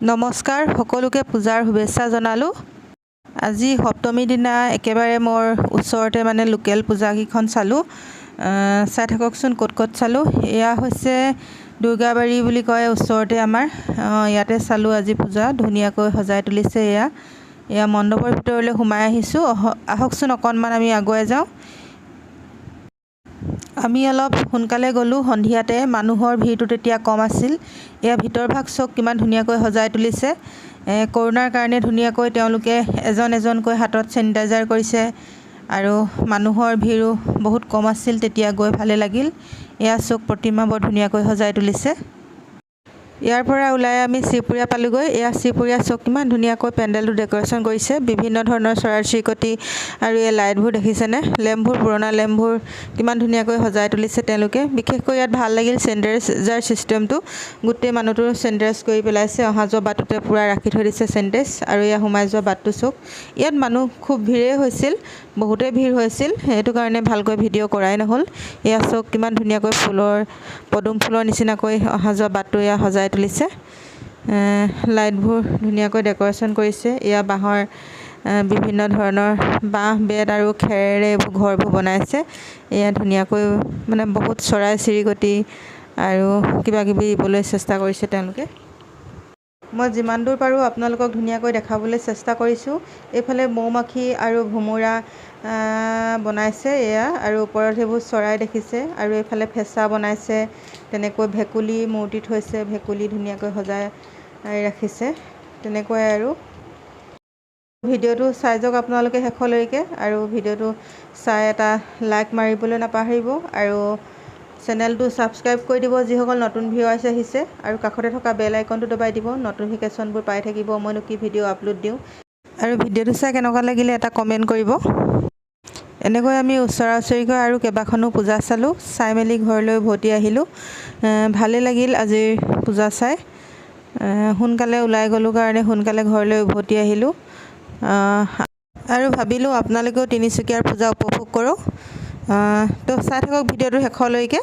নমস্কাৰ সকলোকে পূজাৰ শুভেচ্ছা জনালো। আজি সপ্তমী দিনা একেবাৰে মোৰ ওচৰতে মানে লোকেল পূজা কিখন চালো। চাই থাককচোন ক'ত চালো। এয়া হৈছে দুৰ্গাবাৰী বুলি কয় ওচৰতে আমাৰ। ইয়াতে চালো আজি পূজা ধুনীয়াকৈ সজাই তুলিছে। এয়া মণ্ডপৰ ভিতৰলৈ সোমাই আহিছো। আহকচোন অকণমান আমি আগুৱাই যাওঁ। আমি অলপ সোনকালে গ'লো, সন্ধিয়াতে মানুহৰ ভিৰটো তেতিয়া কম আছিল। এয়া ভিতৰ ভাগ চক কিমান ধুনীয়াকৈ সজাই তুলিছে। কৰোনাৰ কাৰণে ধুনীয়াকৈ তেওঁলোকে এজন এজনকৈ হাতত চেনিটাইজাৰ কৰিছে আৰু মানুহৰ ভিৰো বহুত কম আছিল। তেতিয়া গৈ ভালে লাগিল। এয়া চক প্ৰতিমা বৰ ধুনীয়াকৈ সজাই তুলিছে। ইয়াৰ পৰা ওলাই আমি শ্ৰীপুৰীয়া পালোগৈ। এয়া শ্ৰীপুৰীয়া চক কিমান ধুনীয়াকৈ পেণ্ডেলটো ডেক'ৰেশ্যন কৰিছে, বিভিন্ন ধৰণৰ চৰাই চিৰিকটি আৰু এই লাইটবোৰ দেখিছেনে, লেম্পবোৰ, পুৰণা লেম্পবোৰ কিমান ধুনীয়াকৈ সজাই তুলিছে তেওঁলোকে। বিশেষকৈ ইয়াত ভাল লাগিল চেনিটাইজাৰ ছিষ্টেমটো। গোটেই মানুহটো চেনিটাইজ কৰি পেলাইছে। অহা যোৱা বাটতে পূৰা ৰাখি থৈ দিছে চেনিটাইজ। আৰু এয়া সোমাই যোৱা বাটটো চক। ইয়াত মানুহ খুব ভিৰেই হৈছিল, বহুতেই ভিৰ হৈছিল, সেইটো কাৰণে ভালকৈ ভিডিঅ' কৰাই নহ'ল। এয়া চক কিমান ধুনীয়াকৈ পদুম ফুলৰ নিচিনাকৈ অহা যোৱা বাটটো এয়া সজাই তুলিছে। লাইটবোৰ ধুনীয়াকৈ ডেক'ৰেশ্যন কৰিছে। এয়া বাঁহৰ বিভিন্ন ধৰণৰ বাঁহ বেত আৰু খেৰেৰে এইবোৰ ঘৰবোৰ বনাইছে। এয়া ধুনীয়াকৈ মানে বহুত চৰাই চিৰিকটি আৰু কিবা কিবি দিবলৈ চেষ্টা কৰিছে তেওঁলোকে। মই যিমান দূৰ পাৰোঁ আপোনালোকক ধুনীয়াকৈ দেখাবলৈ চেষ্টা কৰিছোঁ। এইফালে মৌ মাখি আৰু ভোমোৰা বনাইছে এয়া, আৰু ওপৰত সেইবোৰ চৰাই দেখিছে। আৰু এইফালে ফেঁচা বনাইছে, তেনেকৈ ভেকুলী মূৰ্তি থৈছে, ভেকুলী ধুনীয়াকৈ সজাই ৰাখিছে। তেনেকৈ আৰু ভিডিঅ'টো চাই যাওক আপোনালোকে শেষলৈকে, আৰু ভিডিঅ'টো চাই এটা লাইক মাৰিবলৈ নাপাহৰিব, আৰু চেনেলটো ছাবস্ক্ৰাইব কৰি দিব যিসকল নতুন ভিউৱাৰ্ছ আহিছে, আৰু কাষতে থকা বেল আইকনটো দবাই দিব, নটিফিকেশ্যনবোৰ পাই থাকিব মইনো কি ভিডিঅ' আপলোড দিওঁ। আৰু ভিডিঅ'টো চাই কেনেকুৱা লাগিলে এটা কমেণ্ট কৰিব। এনেকৈ আমি ওচৰা ওচৰিকৈ আৰু কেইবাখনো পূজা চালোঁ, চাই মেলি ঘৰলৈ উভতি আহিলোঁ। ভালেই লাগিল আজিৰ পূজা চাই। সোনকালে ওলাই গ'লোঁ কাৰণে সোনকালে ঘৰলৈ উভতি আহিলোঁ। আৰু ভাবিলোঁ আপোনালোকেও তিনিচুকীয়াৰ পূজা উপভোগ কৰক। তো চাই থাকক ভিডিঅ'টো শেষলৈকে।